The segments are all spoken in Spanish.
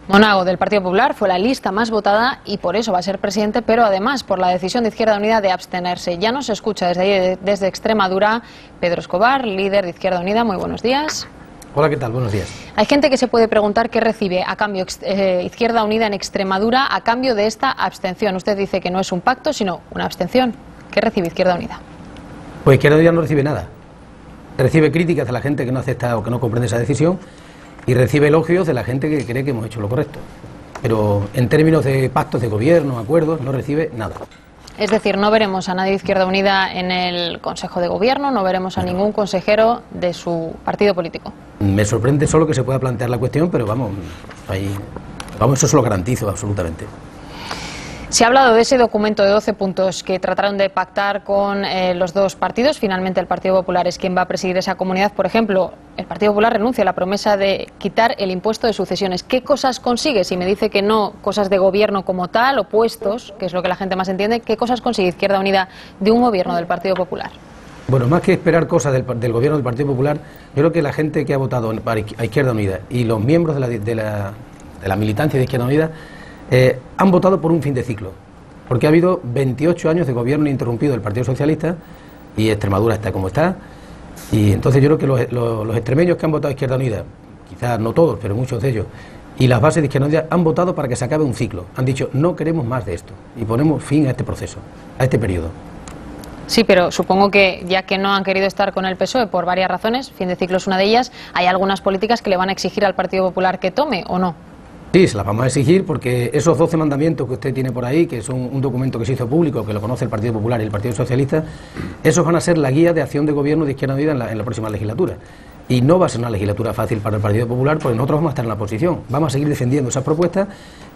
Monago, del Partido Popular, fue la lista más votada y por eso va a ser presidente, pero además por la decisión de Izquierda Unida de abstenerse. Ya nos escucha desde Extremadura Pedro Escobar, líder de Izquierda Unida. Muy buenos días. Hola, ¿qué tal? Buenos días. Hay gente que se puede preguntar qué recibe a cambio Izquierda Unida en Extremadura a cambio de esta abstención. Usted dice que no es un pacto, sino una abstención. ¿Qué recibe Izquierda Unida? Pues Izquierda Unida no recibe nada. Recibe críticas de la gente que no acepta o que no comprende esa decisión y recibe elogios de la gente que cree que hemos hecho lo correcto. Pero en términos de pactos de gobierno, acuerdos, no recibe nada. Es decir, no veremos a nadie de Izquierda Unida en el Consejo de Gobierno, no veremos a ningún consejero de su partido político. Me sorprende solo que se pueda plantear la cuestión, pero vamos, eso se lo garantizo absolutamente. Se ha hablado de ese documento de 12 puntos que trataron de pactar con los dos partidos. Finalmente el Partido Popular es quien va a presidir esa comunidad. Por ejemplo, el Partido Popular renuncia a la promesa de quitar el impuesto de sucesiones. ¿Qué cosas consigue? Si me dice que no, cosas de gobierno como tal, o puestos, que es lo que la gente más entiende, ¿qué cosas consigue Izquierda Unida de un gobierno del Partido Popular? Bueno, más que esperar cosas del gobierno del Partido Popular, yo creo que la gente que ha votado a Izquierda Unida y los miembros de la militancia de Izquierda Unida han votado por un fin de ciclo, porque ha habido 28 años de gobierno ininterrumpido del Partido Socialista y Extremadura está como está, y entonces yo creo que los extremeños que han votado a Izquierda Unida, quizás no todos, pero muchos de ellos, y las bases de Izquierda Unida han votado para que se acabe un ciclo, han dicho no queremos más de esto y ponemos fin a este proceso, a este periodo. Sí, pero supongo que ya que no han querido estar con el PSOE por varias razones, fin de ciclo es una de ellas, hay algunas políticas que le van a exigir al Partido Popular que tome, ¿o no? Sí, se las vamos a exigir porque esos 12 mandamientos que usted tiene por ahí, que son un documento que se hizo público, que lo conoce el Partido Popular y el Partido Socialista, esos van a ser la guía de acción de gobierno de Izquierda Unida en la próxima legislatura. Y no va a ser una legislatura fácil para el Partido Popular porque nosotros vamos a estar en la oposición, vamos a seguir defendiendo esas propuestas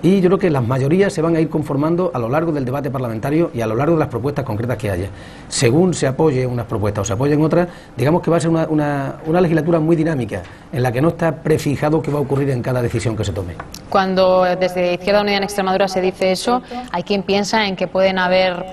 y yo creo que las mayorías se van a ir conformando a lo largo del debate parlamentario y a lo largo de las propuestas concretas que haya. Según se apoye unas propuestas o se apoyen otras, digamos que va a ser una legislatura muy dinámica, en la que no está prefijado qué va a ocurrir en cada decisión que se tome. Cuando desde Izquierda Unida en Extremadura se dice eso, hay quien piensa en que pueden haber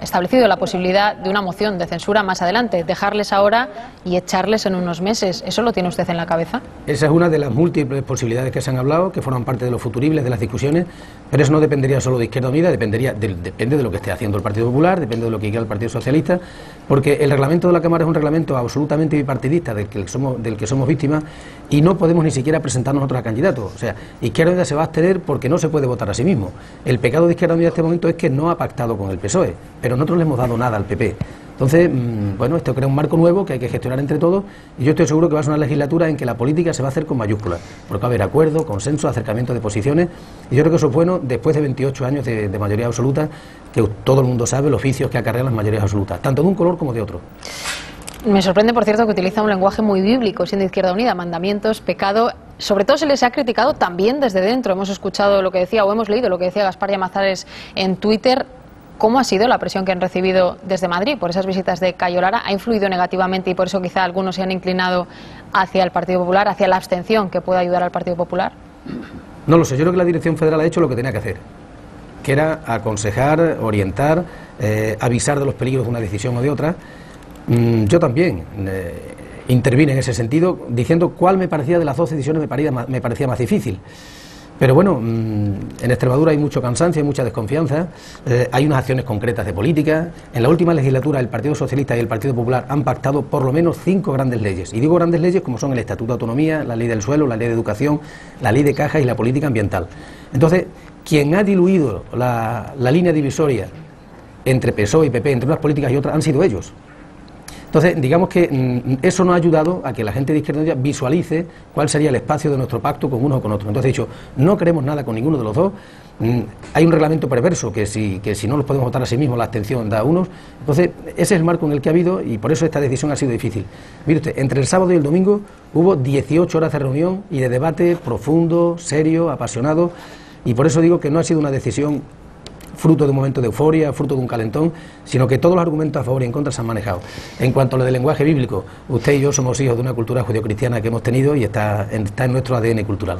establecido la posibilidad de una moción de censura más adelante, dejarles ahora y echarles en unos meses. ¿Eso lo tiene usted en la cabeza? Esa es una de las múltiples posibilidades que se han hablado, que forman parte de los futuribles de las discusiones, pero eso no dependería solo de Izquierda Unida, depende de lo que esté haciendo el Partido Popular, depende de lo que quiera el Partido Socialista, porque el reglamento de la Cámara es un reglamento absolutamente bipartidista del que somos víctimas y no podemos ni siquiera presentarnos nosotros a candidatos. O sea, Izquierda Unida se va a abstener porque no se puede votar a sí mismo. El pecado de Izquierda Unida en este momento es que no ha pactado con el PSOE, pero nosotros le hemos dado nada al PP. Entonces, bueno, esto crea un marco nuevo que hay que gestionar entre todos y yo estoy seguro que va a ser una legislatura en que la política se va a hacer con mayúsculas, porque va a haber acuerdo, consenso, acercamiento de posiciones y yo creo que eso es bueno después de 28 años de mayoría absoluta, que todo el mundo sabe los oficios que acarrean las mayorías absolutas, tanto de un color como de otro. Me sorprende, por cierto, que utiliza un lenguaje muy bíblico, siendo Izquierda Unida, mandamientos, pecado. Sobre todo se les ha criticado también desde dentro. Hemos escuchado lo que decía, o hemos leído lo que decía Gaspar Llamazares en Twitter. ¿Cómo ha sido la presión que han recibido desde Madrid por esas visitas de Cayo Lara? ¿Ha influido negativamente y por eso quizá algunos se han inclinado hacia el Partido Popular, hacia la abstención que pueda ayudar al Partido Popular? No lo sé, yo creo que la Dirección Federal ha hecho lo que tenía que hacer, que era aconsejar, orientar, avisar de los peligros de una decisión o de otra. Yo también intervine en ese sentido diciendo cuál me parecía de las dos decisiones me parecía más difícil. Pero bueno, en Extremadura hay mucho cansancio, hay mucha desconfianza, hay unas acciones concretas de política. En la última legislatura el Partido Socialista y el Partido Popular han pactado por lo menos 5 grandes leyes. Y digo grandes leyes como son el Estatuto de Autonomía, la Ley del Suelo, la Ley de Educación, la Ley de Cajas y la Política Ambiental. Entonces, quien ha diluido la línea divisoria entre PSOE y PP, entre unas políticas y otras, han sido ellos. Entonces, digamos que eso nos ha ayudado a que la gente de Izquierda Unida visualice cuál sería el espacio de nuestro pacto con uno o con otro. Entonces, he dicho, no queremos nada con ninguno de los dos. Hay un reglamento perverso que si no los podemos votar a sí mismos, la abstención da a unos. Entonces, ese es el marco en el que ha habido y por eso esta decisión ha sido difícil. Mire usted, entre el sábado y el domingo hubo 18 horas de reunión y de debate profundo, serio, apasionado y por eso digo que no ha sido una decisión fruto de un momento de euforia, fruto de un calentón, sino que todos los argumentos a favor y en contra se han manejado. En cuanto a lo del lenguaje bíblico, usted y yo somos hijos de una cultura judeocristiana que hemos tenido y está en nuestro ADN cultural.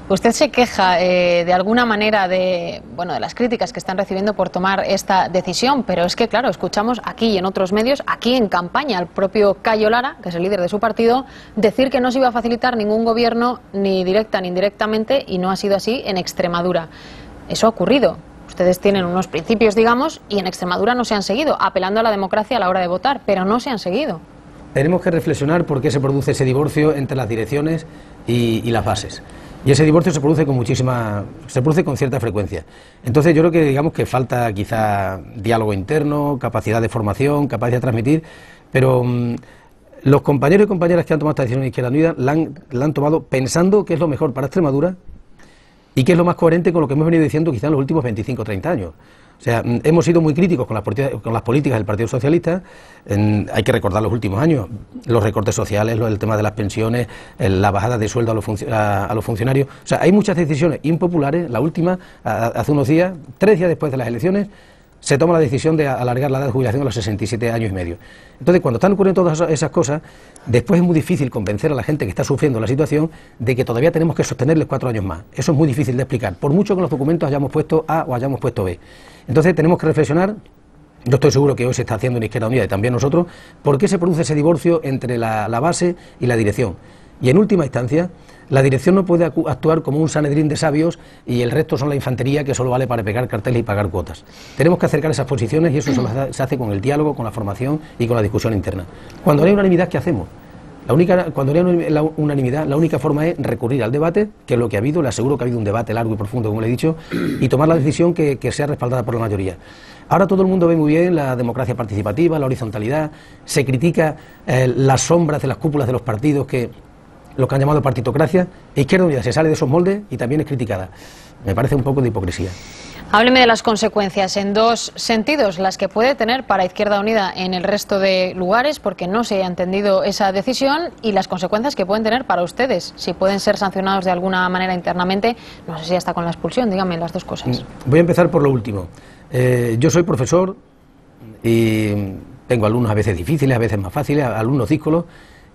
Usted se queja de alguna manera de las críticas que están recibiendo por tomar esta decisión, pero es que, claro, escuchamos aquí y en otros medios, aquí en campaña, al propio Cayo Lara, que es el líder de su partido, decir que no se iba a facilitar ningún gobierno, ni directa ni indirectamente, y no ha sido así en Extremadura. Eso ha ocurrido. Ustedes tienen unos principios, digamos, y en Extremadura no se han seguido, apelando a la democracia a la hora de votar, pero no se han seguido. Tenemos que reflexionar por qué se produce ese divorcio entre las direcciones y las bases. Y ese divorcio se produce con cierta frecuencia. Entonces yo creo que digamos que falta quizá diálogo interno, capacidad de formación, capacidad de transmitir, pero los compañeros y compañeras que han tomado esta decisión en Izquierda Unida la han tomado pensando que es lo mejor para Extremadura y que es lo más coherente con lo que hemos venido diciendo quizá en los últimos 25 o 30 años. O sea, hemos sido muy críticos con las políticas del Partido Socialista, hay que recordar los últimos años, los recortes sociales, el tema de las pensiones, la bajada de sueldo a los funcionarios. O sea, hay muchas decisiones impopulares. La última, hace unos días, 3 días después de las elecciones, se toma la decisión de alargar la edad de jubilación a los 67 años y medio. Entonces, cuando están ocurriendo todas esas cosas, después es muy difícil convencer a la gente que está sufriendo la situación de que todavía tenemos que sostenerles 4 años más. Eso es muy difícil de explicar, por mucho que en los documentos hayamos puesto A o hayamos puesto B. Entonces, tenemos que reflexionar. Yo estoy seguro que hoy se está haciendo en Izquierda Unida y también nosotros, ¿por qué se produce ese divorcio entre la base y la dirección? Y en última instancia, la dirección no puede actuar como un Sanedrín de sabios y el resto son la infantería que solo vale para pegar carteles y pagar cuotas. Tenemos que acercar esas posiciones y eso se hace con el diálogo, con la formación y con la discusión interna. Cuando no hay unanimidad, ¿qué hacemos? Cuando no hay unanimidad, la única forma es recurrir al debate, que es lo que ha habido. Le aseguro que ha habido un debate largo y profundo, como le he dicho, y tomar la decisión que sea respaldada por la mayoría. Ahora todo el mundo ve muy bien la democracia participativa, la horizontalidad, se critica las sombras de las cúpulas de los partidos, lo que han llamado partitocracia. Izquierda Unida se sale de esos moldes y también es criticada. Me parece un poco de hipocresía. Hábleme de las consecuencias en 2 sentidos, las que puede tener para Izquierda Unida en el resto de lugares, porque no se haya entendido esa decisión, y las consecuencias que pueden tener para ustedes, si pueden ser sancionados de alguna manera internamente, no sé si hasta con la expulsión. Dígame las 2 cosas. Voy a empezar por lo último. Yo soy profesor y tengo alumnos a veces difíciles, a veces más fáciles, alumnos díscolos,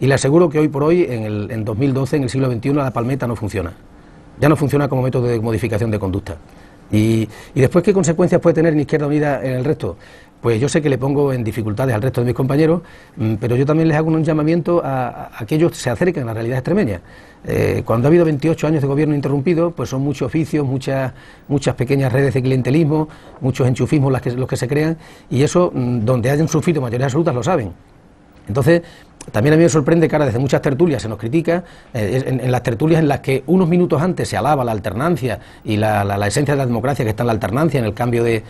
y le aseguro que hoy por hoy, en 2012, en el siglo XXI, la palmeta no funciona. Ya no funciona como método de modificación de conducta. Y después, ¿qué consecuencias puede tener en Izquierda Unida en el resto? Pues yo sé que le pongo en dificultades al resto de mis compañeros, pero yo también les hago un llamamiento a que ellos se acerquen a la realidad extremeña. Cuando ha habido 28 años de gobierno interrumpido, pues son muchos oficios, muchas pequeñas redes de clientelismo, muchos enchufismos los que se crean, y eso, donde hayan sufrido mayorías absolutas, lo saben. Entonces, también a mí me sorprende que ahora desde muchas tertulias se nos critica, en las tertulias en las que unos minutos antes se alaba la alternancia y la esencia de la democracia que está en la alternancia, en el cambio de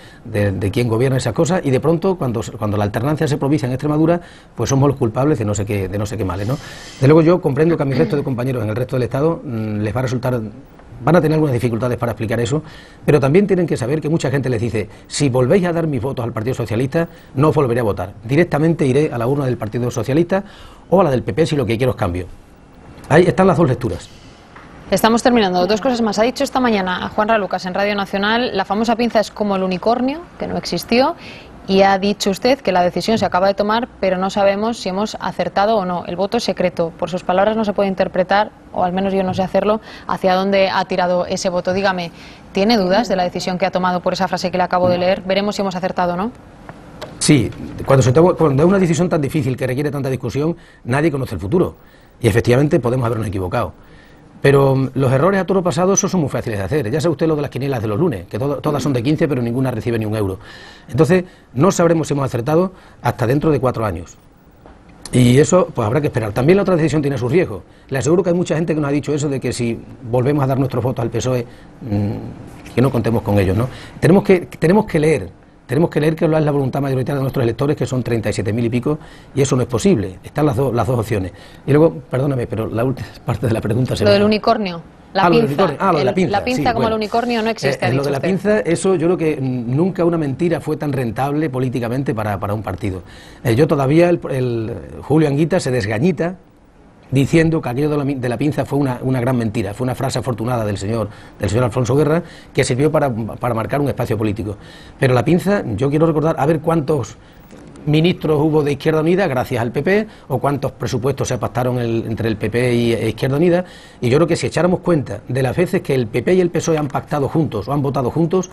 quién gobierna esas cosas, y de pronto cuando la alternancia se propicia en Extremadura, pues somos los culpables de no sé qué males, ¿no? De luego yo comprendo que a mi resto de compañeros en el resto del Estado les va a resultar... Van a tener algunas dificultades para explicar eso, pero también tienen que saber que mucha gente les dice: si volvéis a dar mis votos al Partido Socialista, no os volveré a votar. Directamente iré a la urna del Partido Socialista o a la del PP si lo que quiero es cambio. Ahí están las 2 lecturas. Estamos terminando. 2 cosas más. Ha dicho esta mañana a Juanra Lucas en Radio Nacional, la famosa pinza es como el unicornio, que no existió. Y ha dicho usted que la decisión se acaba de tomar, pero no sabemos si hemos acertado o no. El voto es secreto. Por sus palabras no se puede interpretar, o al menos yo no sé hacerlo, hacia dónde ha tirado ese voto. Dígame, ¿tiene dudas de la decisión que ha tomado por esa frase que le acabo de leer? Veremos si hemos acertado o no. Sí, cuando es una decisión tan difícil que requiere tanta discusión, nadie conoce el futuro. Y efectivamente podemos habernos equivocado. Pero los errores a toro pasado, esos son muy fáciles de hacer. Ya sabe usted lo de las quinielas de los lunes, que todas son de 15, pero ninguna recibe ni un euro. Entonces, no sabremos si hemos acertado hasta dentro de 4 años. Y eso, pues habrá que esperar. También la otra decisión tiene sus riesgos. Le aseguro que hay mucha gente que nos ha dicho eso, de que si volvemos a dar nuestros votos al PSOE, que no contemos con ellos, ¿no? Tenemos que leer que es la voluntad mayoritaria de nuestros electores, que son 37.000 y pico, y eso no es posible. Están las dos opciones. Y luego, perdóname, pero la última parte de la pregunta se Lo del unicornio. La pinza. Lo de la pinza. La pinza, sí, como el unicornio no existe. Lo de la pinza, eso yo creo que nunca una mentira fue tan rentable políticamente para un partido. Yo todavía, el Julio Anguita se desgañita diciendo que aquello de la pinza fue una gran mentira, fue una frase afortunada del señor Alfonso Guerra, que sirvió para marcar un espacio político. Pero la pinza, yo quiero recordar, a ver cuántos ministros hubo de Izquierda Unida gracias al PP, o cuántos presupuestos se pactaron entre el PP e Izquierda Unida. Y yo creo que si echáramos cuenta de las veces que el PP y el PSOE han pactado juntos o han votado juntos,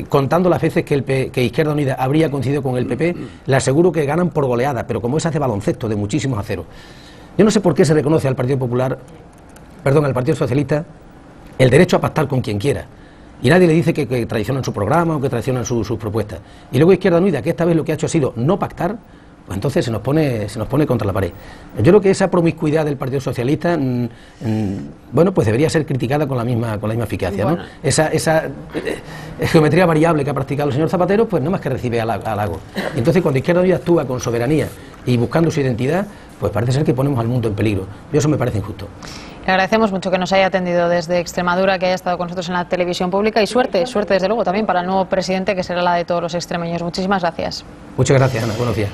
contando las veces que Izquierda Unida habría coincidido con el PP, le aseguro que ganan por goleada, pero como esas de baloncesto, de muchísimos a cero. Yo no sé por qué se reconoce al Partido Popular, perdón, al Partido Socialista, el derecho a pactar con quien quiera. Y nadie le dice que traicionan su programa o que traicionan sus propuestas. Y luego Izquierda Unida, que esta vez lo que ha hecho ha sido no pactar, pues entonces se nos pone contra la pared. Yo creo que esa promiscuidad del Partido Socialista, bueno, pues debería ser criticada con la misma eficacia, bueno, ¿no? Esa geometría variable que ha practicado el señor Zapatero, pues no más que recibe halagos. Y entonces cuando Izquierda Unida actúa con soberanía y buscando su identidad, pues parece ser que ponemos al mundo en peligro. Y eso me parece injusto. Le agradecemos mucho que nos haya atendido desde Extremadura, que haya estado con nosotros en la televisión pública, y suerte desde luego también para el nuevo presidente, que será la de todos los extremeños. Muchísimas gracias. Muchas gracias, Ana. Buenos días.